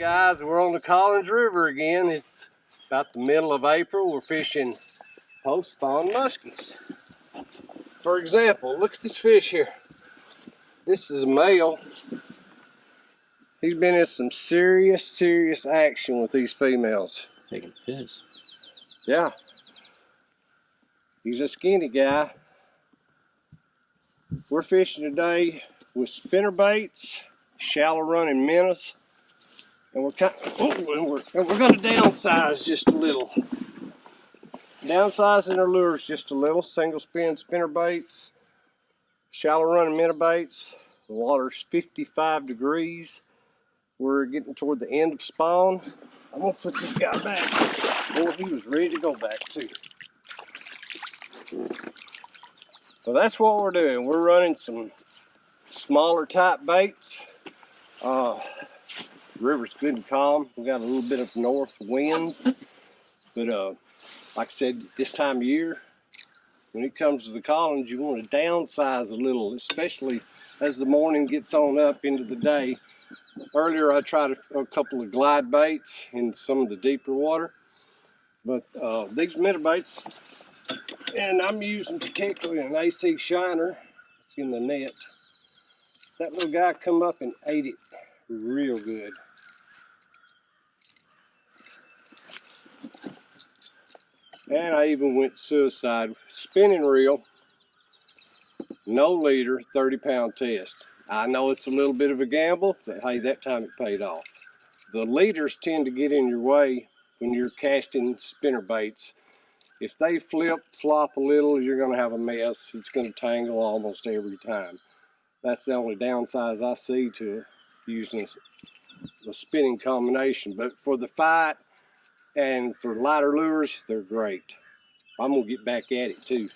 guys, we're on the Collins River again. It's about the middle of April. We're fishing post-spawn muskies. For example, look at this fish here. This is a male. He's been in some serious action with these females. Taking a piss. Yeah. He's a skinny guy. We're fishing today with spinner baits, shallow running minnows, and we're going to downsize just a little. Downsizing our lures just a little. Single spin spinner baits, shallow running minnow baits. The water's 55 degrees. We're getting toward the end of spawn. I'm gonna put this guy back. Boy, he was ready to go back too. So that's what we're doing. We're running some smaller type baits. River's good and calm. We got a little bit of north winds, but like I said, this time of year, when it comes to the Collins, you want to downsize a little, especially as the morning gets on up into the day. Earlier, I tried a couple of glide baits in some of the deeper water, but these minnow baits, and I'm using particularly an AC shiner. It's in the net. That little guy come up and ate it real good. And I even went suicide. Spinning reel, no leader, 30-pound test. I know it's a little bit of a gamble, but hey, that time it paid off. The leaders tend to get in your way when you're casting spinner baits. If they flop a little, you're going to have a mess. It's going to tangle almost every time. That's the only downside I see to using a spinning combination. But for the fight and for lighter lures, they're great. I'm going to get back at it too.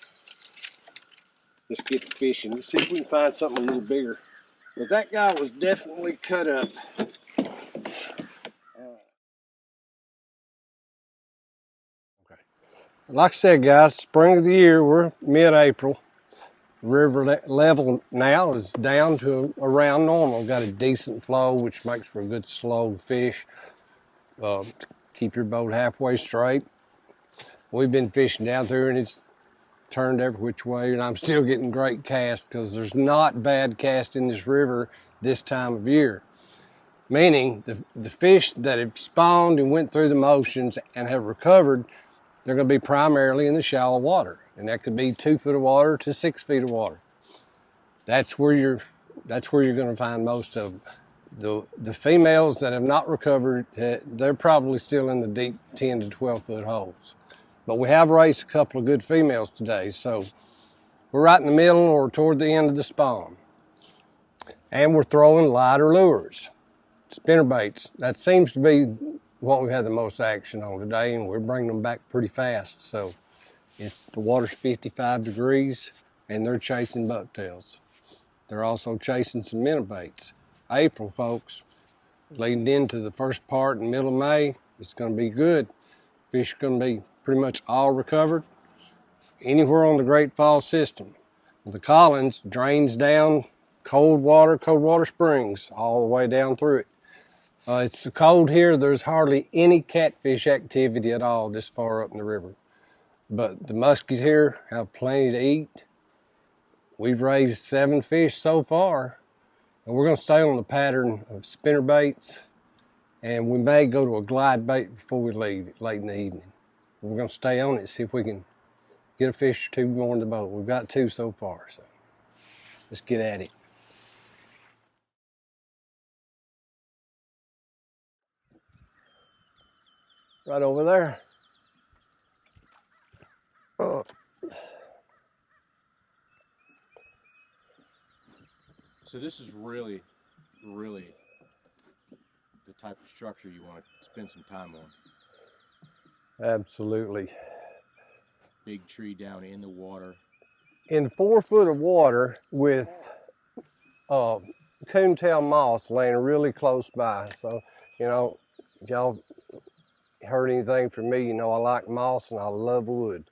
Let's get to fishing. Let's see if we can find something a little bigger. But that guy was definitely cut up. Okay. Like I said, guys, spring of the year, we're mid-April. River level now is down to around normal. Got a decent flow, which makes for a good slow fish. Keep your boat halfway straight. We've been fishing down through and it's turned every which way, and I'm still getting great cast because there's not bad cast in this river this time of year. Meaning the fish that have spawned and went through the motions and have recovered, they're going to be primarily in the shallow water, and that could be 2 foot of water to 6 feet of water. That's where you're going to find most of them. The females that have not recovered, they're probably still in the deep 10 to 12 foot holes. But we have raised a couple of good females today, so we're right in the middle or toward the end of the spawn. And we're throwing lighter lures, spinner baits. That seems to be what we've had the most action on today, and we're bringing them back pretty fast. So the water's 55 degrees, and they're chasing bucktails. They're also chasing some minnow baits. April, folks, leading into the first part and middle of May, it's going to be good. Fish are going to be pretty much all recovered anywhere on the Great Falls system. The Collins drains down cold water springs all the way down through it. It's so cold here, there's hardly any catfish activity at all this far up in the river. But the muskies here have plenty to eat. We've raised 7 fish so far, and we're going to stay on the pattern of spinner baits, and we may go to a glide bait before we leave late in the evening. We're going to stay on it, see if we can get a fish or 2 more in the boat. We've got 2 so far, so let's get at it. Right over there. Oh. So this is really the type of structure you want to spend some time on. Absolutely. Big tree down in the water. In 4 foot of water with coontail moss laying really close by. So, you know, if y'all heard anything from me, you know I like moss and I love wood.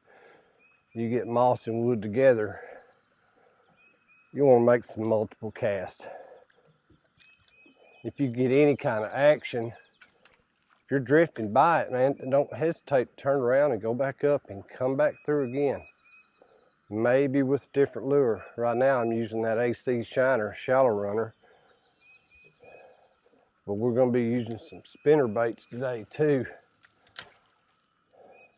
You get moss and wood together, you want to make some multiple casts. If you get any kind of action, if you're drifting by it, man, don't hesitate to turn around and go back up and come back through again. Maybe with a different lure. Right now I'm using that AC Shiner shallow runner, but we're going to be using some spinner baits today too.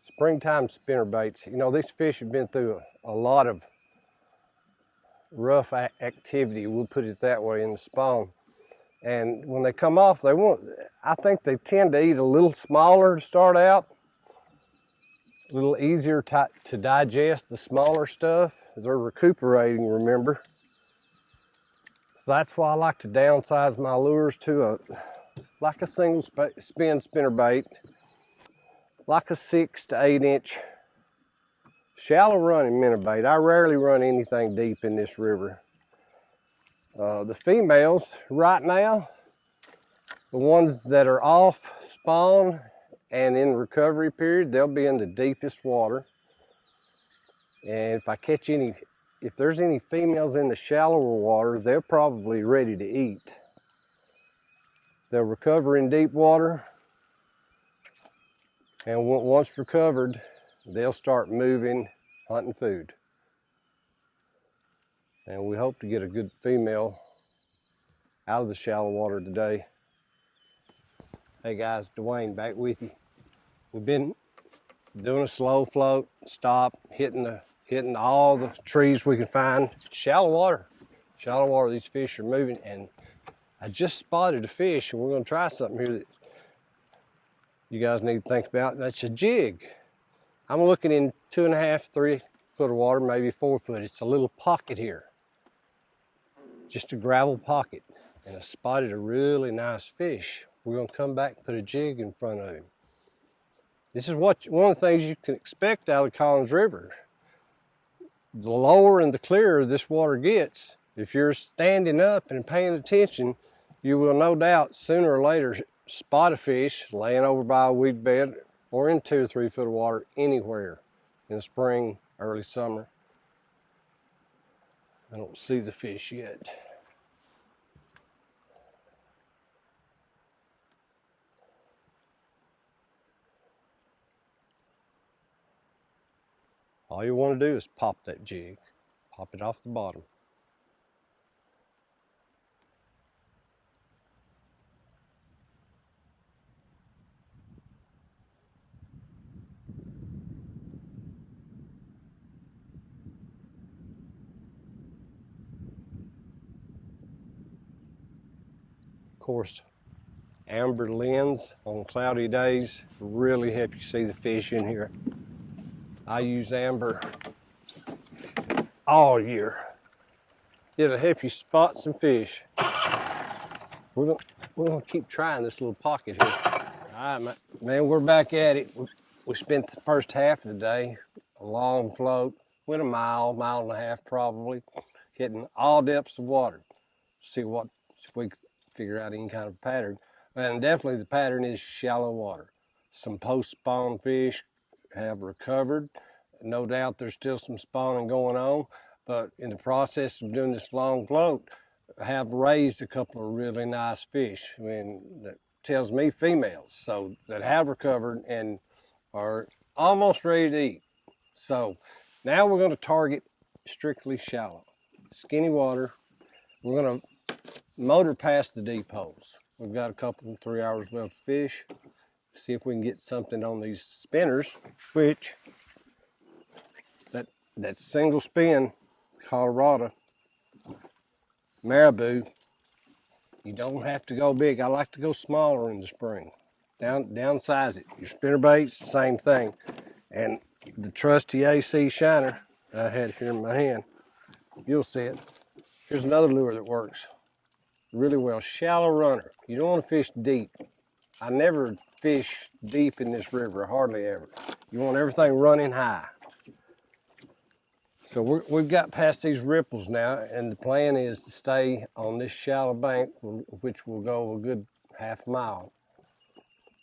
Springtime spinner baits. You know, these fish have been through a lot of rough activity, we'll put it that way, in the spawn. And when they come off, I think they tend to eat a little smaller to start out, a little easier to digest the smaller stuff. They're recuperating, remember. So that's why I like to downsize my lures to like a single spin spinnerbait, like a 6 to 8 inch shallow running minnow. I rarely run anything deep in this river. The females right now, the ones that are off spawn and in recovery period, they'll be in the deepest water. And if there's any females in the shallower water, they're probably ready to eat. They'll recover in deep water, and once recovered, they'll start moving, hunting food. And we hope to get a good female out of the shallow water today. Hey guys, Dwayne back with you. We've been doing a slow float, stop, hitting all the trees we can find. Shallow water, these fish are moving, and I just spotted a fish, and we're gonna try something here that you guys need to think about, and that's a jig. I'm looking in 2.5, 3 foot of water, maybe 4 foot. It's a little pocket here, just a gravel pocket, and I spotted a really nice fish. We're gonna come back and put a jig in front of him. This is one of the things you can expect out of Collins River. The lower and the clearer this water gets, if you're standing up and paying attention, you will no doubt sooner or later spot a fish laying over by a weed bed or in 2 or 3 foot of water anywhere in the spring, early summer. I don't see the fish yet. All you want to do is pop that jig, pop it off the bottom. Of course, amber lens on cloudy days really help you see the fish in here. I use amber all year. It'll help you spot some fish. We're gonna keep trying this little pocket here. All right, man, we're back at it. We spent the first half of the day, a long float, went a mile and a half probably, hitting all depths of water. See if we can figure out any kind of pattern. And definitely the pattern is shallow water. Some post-spawn fish have recovered. No doubt there's still some spawning going on, but in the process of doing this long float, I have raised a couple of really nice fish. I mean, that tells me females, so that have recovered and are almost ready to eat. So now we're going to target strictly shallow, skinny water. We're going to motor past the deep holes. We've got a couple, 3 hours left to fish. See if we can get something on these spinners, which that single spin Colorado Marabou, you don't have to go big. I like to go smaller in the spring. Downsize it. Your spinner baits, same thing. And the trusty AC Shiner I had here in my hand, you'll see it. Here's another lure that works really well. Shallow runner. You don't want to fish deep. I never fish deep in this river, hardly ever. You want everything running high. So we've got past these ripples now, and the plan is to stay on this shallow bank, which will go a good half mile.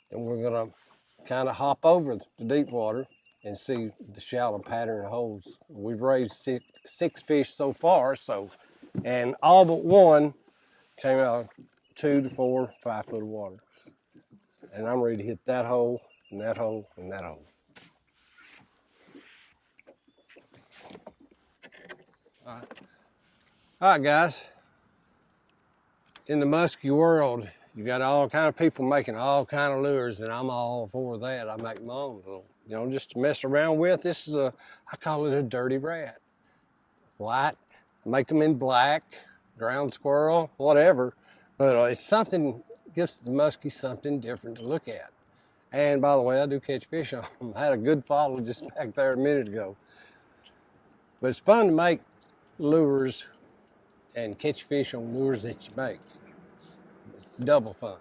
And we're gonna kind of hop over the deep water and see the shallow pattern holes. We've raised six fish so far, and all but one came out 2 to 4, 5 foot of water. and I'm ready to hit that hole, and that hole, and that hole. All right, guys. In the muskie world, you got all kind of people making all kind of lures, and I'm all for that. I make my own little, just to mess around with. This is I call it a dirty rat. White, make them in black, ground squirrel, whatever. But it's something, gives the muskie something different to look at. And by the way, I do catch fish on them. I had a good follow just back there a minute ago. But it's fun to make lures and catch fish on lures that you make. It's double fun.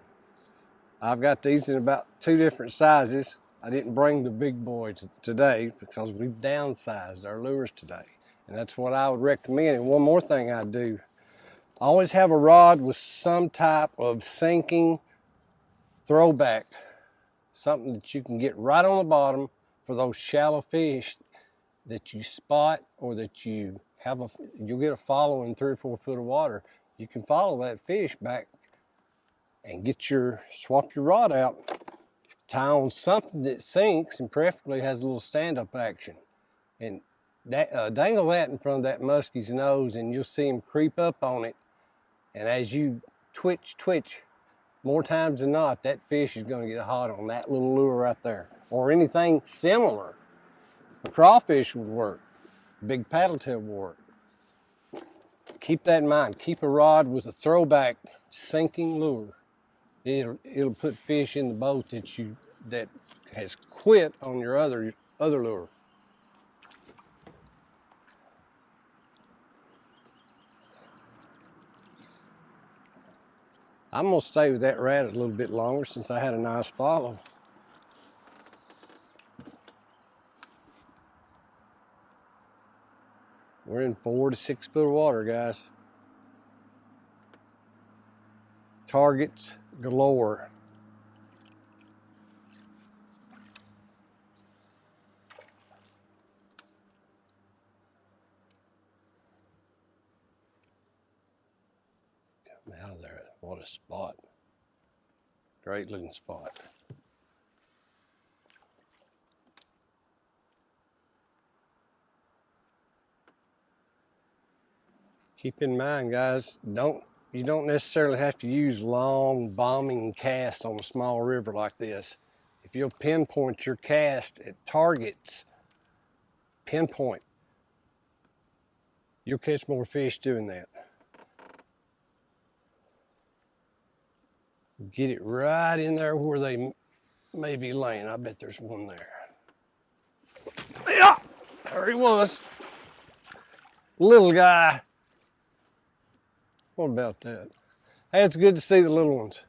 I've got these in about 2 different sizes. I didn't bring the big boy today because we've downsized our lures today. And that's what I would recommend. And one more thing I do, I always have a rod with some type of sinking throwback, something that you can get right on the bottom for those shallow fish that you spot, or that you'll get a follow in 3 or 4 foot of water. You can follow that fish back and swap your rod out, tie on something that sinks and preferably has a little stand-up action. And dangle that in front of that muskie's nose, and you'll see him creep up on it. And as you twitch, more times than not, that fish is going to get hot on that little lure right there. Or anything similar. A crawfish would work. Big paddle tail would work. Keep that in mind. Keep a rod with a throwback sinking lure. It'll put fish in the boat that has quit on your other lure. I'm gonna stay with that rat a little bit longer since I had a nice follow. We're in 4 to 6 foot of water, guys. Targets galore. Come out of there. What a spot. Great looking spot. Keep in mind, guys, you don't necessarily have to use long bombing casts on a small river like this. If you'll pinpoint your cast at targets, pinpoint, you'll catch more fish doing that. Get it right in there where they may be laying. I bet there's one there. Yeah, there he was. Little guy. What about that? Hey, it's good to see the little ones.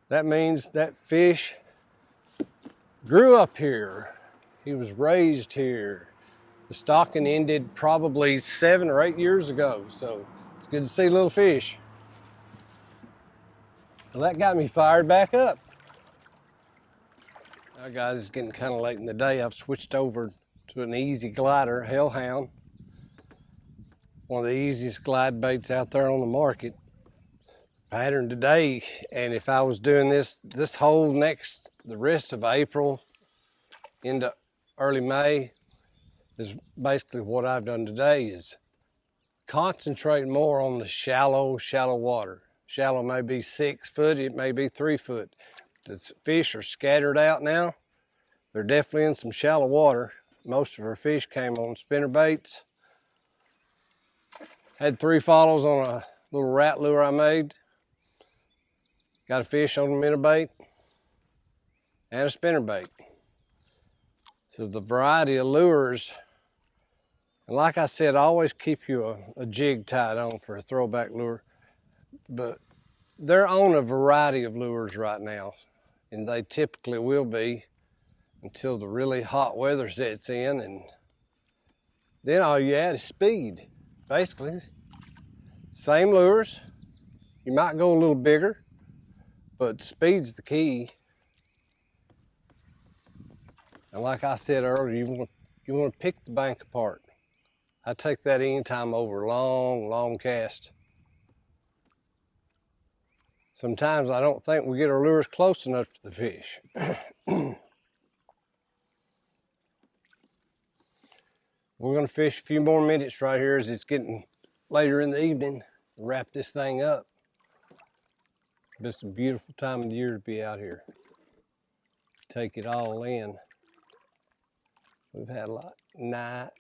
That means that fish grew up here. He was raised here. The stocking ended probably 7 or 8 years ago, so it's good to see little fish. Well, that got me fired back up. Now, guys, it's getting kind of late in the day. I've switched over to an easy glider, Hellhound. One of the easiest glide baits out there on the market. Pattern today, and if I was doing this whole the rest of April into early May, is basically what I've done today, is concentrate more on the shallow water. Shallow may be 6 foot, it may be 3 foot. The fish are scattered out now. They're definitely in some shallow water. Most of our fish came on spinner baits. Had 3 follows on a little rat lure I made. Got a fish on a minnow bait and a spinner bait. So the variety of lures. And like I said, I always keep you a jig tied on for a throwback lure. But they're on a variety of lures right now. And they typically will be until the really hot weather sets in. And then all you add is speed. Basically, same lures. You might go a little bigger, but speed's the key. And like I said earlier, you want to pick the bank apart. I take that anytime over long cast. Sometimes I don't think we get our lures close enough to the fish. We're gonna fish a few more minutes right here as it's getting later in the evening to wrap this thing up. It's a beautiful time of the year to be out here. Take it all in. We've had a lot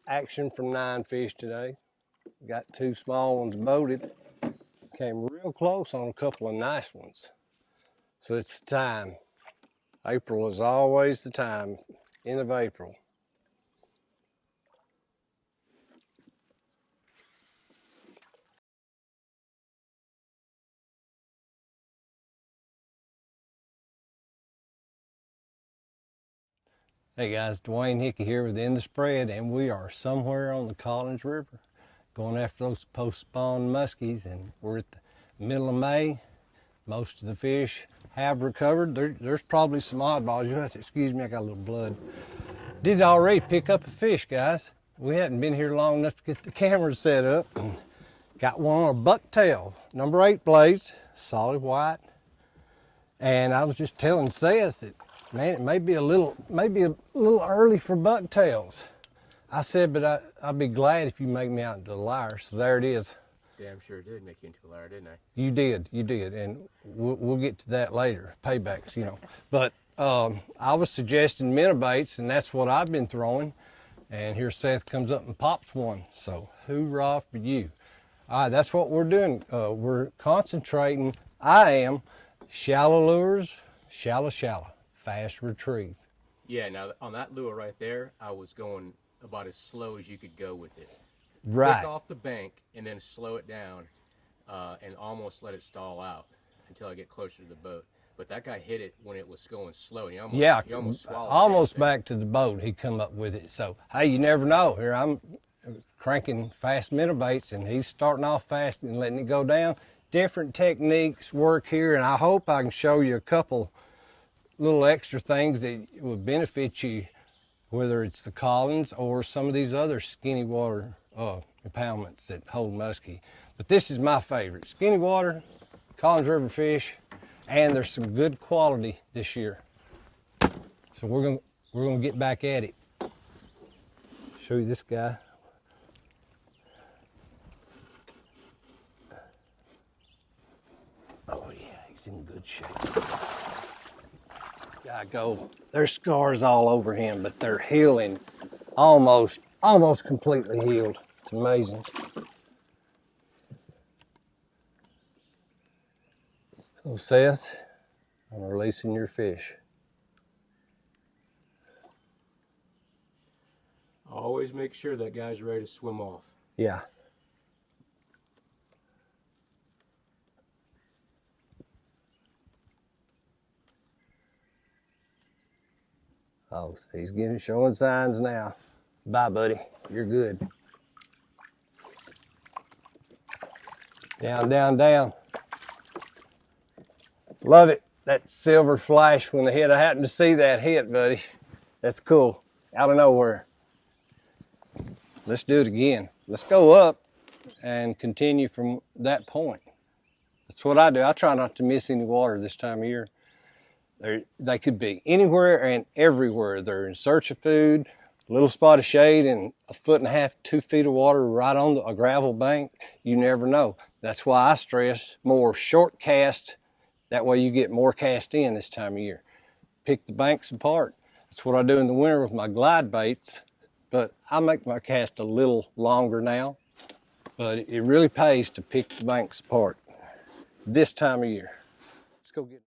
action from 9 fish today. Got 2 small ones boated. Came real close on a couple of nice ones. So it's time. April is always the time, end of April. Hey guys, Dwayne Hickey here with In the Spread, and we are somewhere on the Collins River going after those post-spawn muskies, and we're at the middle of May. Most of the fish have recovered. There's probably some oddballs. You'll have to excuse me, I got a little blood. Did already pick up a fish, guys. We hadn't been here long enough to get the camera set up. And got one on a bucktail, number 8 blades, solid white. And I was just telling Seth that, man, it may be a little early for bucktails. I said, but I'd be glad if you make me out into a liar. So there it is. Damn sure did make you into a liar, didn't I? You did, and we'll get to that later, paybacks, you know. But I was suggesting minnow baits, and that's what I've been throwing. And here Seth comes up and pops one. So hoorah for you. All right, that's what we're doing. We're concentrating. I am shallow lures, shallow, fast retrieve. Yeah, now on that lure right there, I was going about as slow as you could go with it. Right. Quick off the bank and then slow it down and almost let it stall out until I get closer to the boat. But that guy hit it when it was going slow. And he almost swallowed almost back to the boat. He come up with it. So, hey, you never know. Here I'm cranking fast minnow baits, and he's starting off fast and letting it go down. Different techniques work here, and I hope I can show you a couple little extra things that will benefit you, whether it's the Collins or some of these other skinny water impoundments that hold muskie. But this is my favorite. Skinny water, Collins River fish, and there's some good quality this year. So we're gonna get back at it. Show you this guy. Oh yeah, he's in good shape. Gotta go. There's scars all over him, but they're healing, almost completely healed. It's amazing. So Seth, I'm releasing your fish. Always make sure that guy's ready to swim off. Yeah. Oh, he's showing signs now. Bye, buddy. You're good. Down, down, down. Love it. That silver flash when the hit. I happened to see that hit, buddy. That's cool. Out of nowhere. Let's do it again. Let's go up and continue from that point. That's what I do. I try not to miss any water this time of year. They could be anywhere and everywhere. They're in search of food, a little spot of shade, and 1.5 feet, 2 feet of water right on a gravel bank. You never know. That's why I stress more short cast. That way you get more cast in this time of year. Pick the banks apart. That's what I do in the winter with my glide baits, but I make my cast a little longer now. But it really pays to pick the banks apart this time of year. Let's go get it.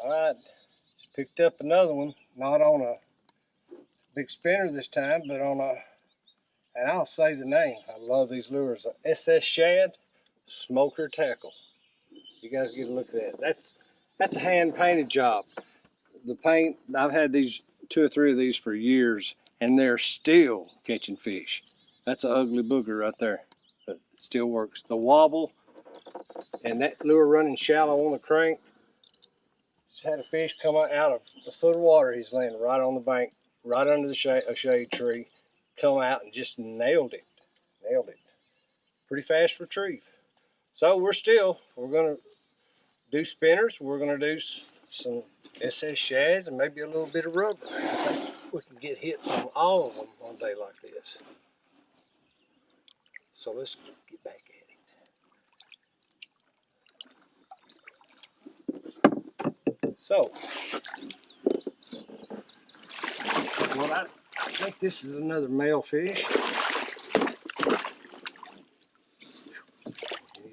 All right, just picked up another one, not on a big spinner this time, but on a, and I'll say the name. I love these lures. SS Shad Smoker Tackle. You guys get a look at that. That's a hand painted job. The paint, I've had these 2 or 3 of these for years, and they're still catching fish. That's an ugly booger right there, but it still works. The wobble and that lure running shallow on the crank. Just had a fish come out of a foot of water. He's laying right on the bank, right under a shade tree. Come out and just nailed it. pretty fast retrieve. So we're gonna do spinners. We're gonna do some SS shads and maybe a little bit of rubber. I think we can get hits on all of them on a day like this. So let's get back at it. So, well, I think this is another male fish.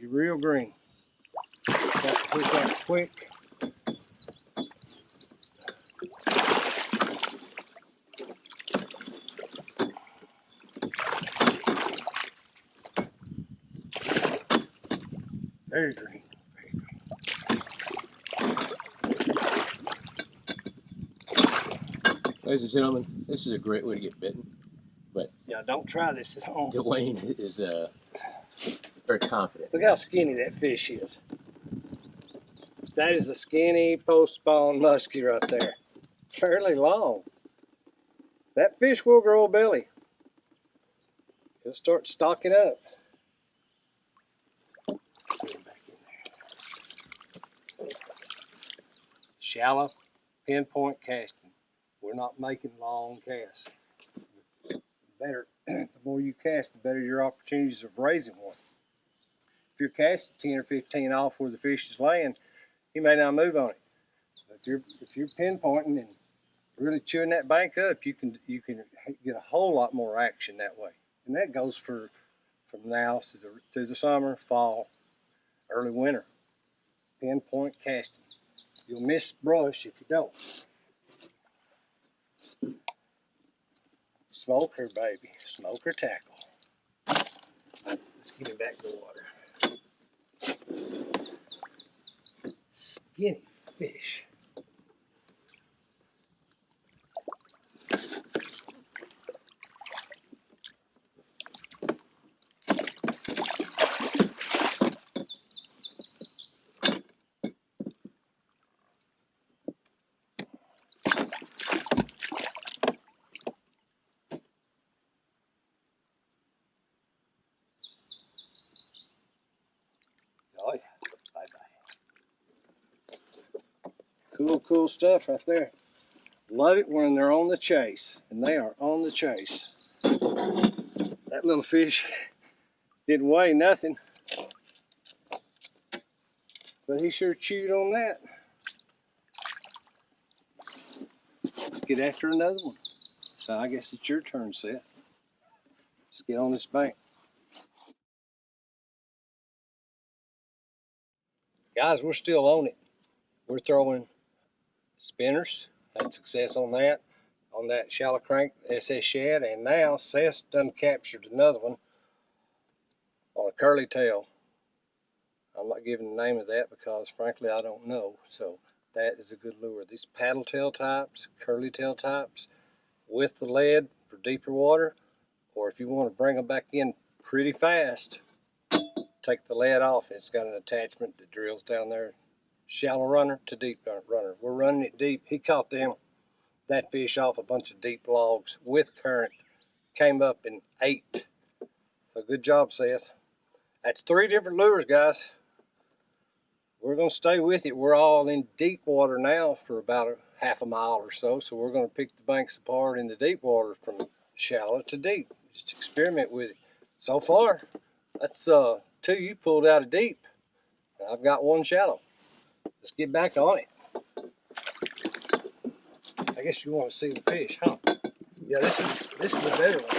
He's real green. Got the hook out quick. Very green. Ladies and gentlemen, this is a great way to get bitten, but Yeah, don't try this at home. Dwayne is very confident. Look how skinny that fish is. That is a skinny post-spawn muskie right there. Fairly long. That fish will grow a belly. He'll start stocking up. Get him back in there. Shallow, pinpoint casting. We're not making long casts. Better, the more you cast, the better your opportunities of raising one. If you're casting 10 or 15 off where the fish is laying, he may not move on it. If you're pinpointing and really chewing that bank up, you can get a whole lot more action that way. And that goes from now to the summer, fall, early winter. Pinpoint casting. You'll miss brush if you don't. Smoker, baby. Smoker tackle. Let's get him back in the water. Skinny fish. Oh yeah, bye-bye. Cool stuff right there. Love it when they're on the chase, and they are on the chase. That little fish didn't weigh nothing, but he sure chewed on that. Let's get after another one. So I guess it's your turn, Seth. Let's get on this bank. Guys, we're still on it. We're throwing spinners. Had success on that shallow crank SS shad, and now Seth's done captured another one on a curly tail. I'm not giving the name of that because frankly I don't know. So that is a good lure. These paddle tail types, curly tail types with the lead for deeper water, or if you want to bring them back in pretty fast, take the lead off. It's got an attachment that drills down there. Shallow runner to deep runner. We're running it deep. He caught that fish off a bunch of deep logs with current. Came up in 8. So good job, Seth. That's 3 different lures, guys. We're going to stay with it. We're all in deep water now for about a half a mile or so. So we're going to pick the banks apart in the deep water from shallow to deep. Just experiment with it. So far, that's 2 you pulled out of deep. I've got 1 shallow. Let's get back on it. I guess you want to see the fish, huh? Yeah, this is a better one.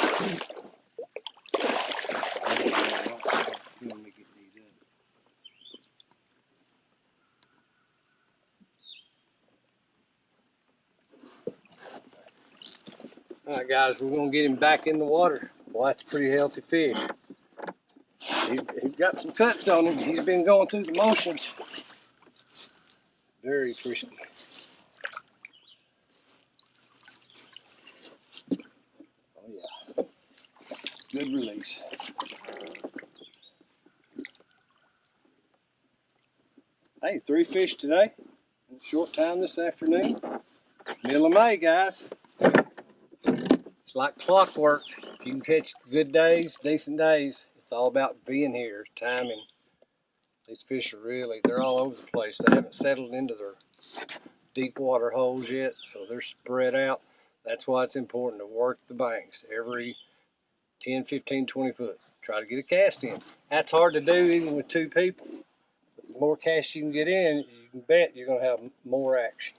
All right, guys, we're gonna get him back in the water. Well, that's a pretty healthy fish. He's got some cuts on him. He's been going through the motions. Very frisky. Oh yeah, good release. Hey, 3 fish today. In a short time this afternoon. Middle of May, guys. It's like clockwork. If you can catch the good days, decent days, It's all about being here, timing. These fish are really, they're all over the place. They haven't settled into their deep water holes yet, so they're spread out. That's why it's important to work the banks every 10, 15, 20 foot. Try to get a cast in. That's hard to do even with 2 people. But the more casts you can get in, you can bet you're going to have more action.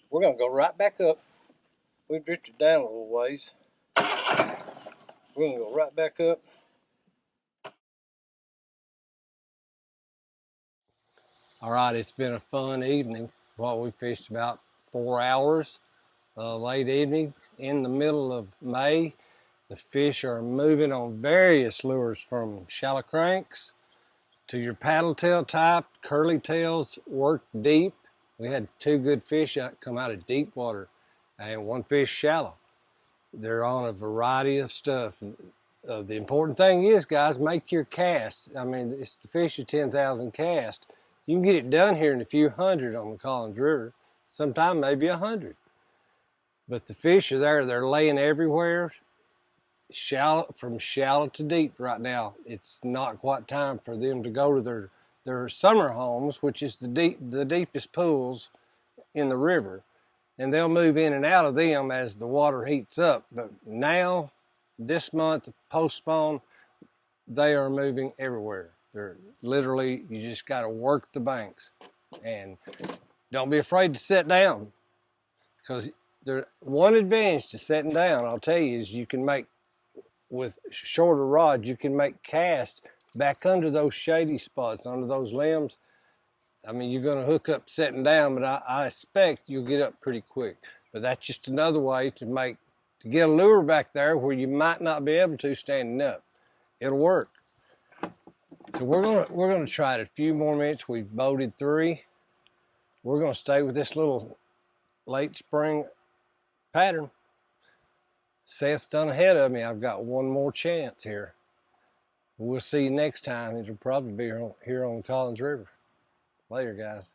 We're going to go right back up. We've drifted down a little ways. We're going to go right back up. All right, it's been a fun evening. Well, we fished about 4 hours, late evening, in the middle of May. The fish are moving on various lures, from shallow cranks to your paddle tail type. Curly tails work deep. We had 2 good fish come out of deep water and 1 fish shallow. They're on a variety of stuff. The important thing is, guys, make your casts. I mean, it's the fish of 10,000 casts. You can get it done here in a few hundred on the Collins River, sometime maybe 100. But the fish are there. They're laying everywhere. From shallow to deep right now. It's not quite time for them to go to their summer homes, which is the deepest pools in the river, and they'll move in and out of them as the water heats up. But now, this month, post-spawn, they are moving everywhere. They're literally, you just got to work the banks, and don't be afraid to set down, because one advantage to setting down, I'll tell you, is you can make, with shorter rods, you can make casts back under those shady spots, under those limbs. I mean, you're going to hook up setting down, but I expect you'll get up pretty quick. But that's just another way to get a lure back there where you might not be able to standing up. It'll work. So we're gonna try it a few more minutes. We've boated 3. We're gonna stay with this little late spring pattern. Seth's done ahead of me. I've got 1 more chance here. We'll see you next time. It'll probably be here on Collins River. Later, guys.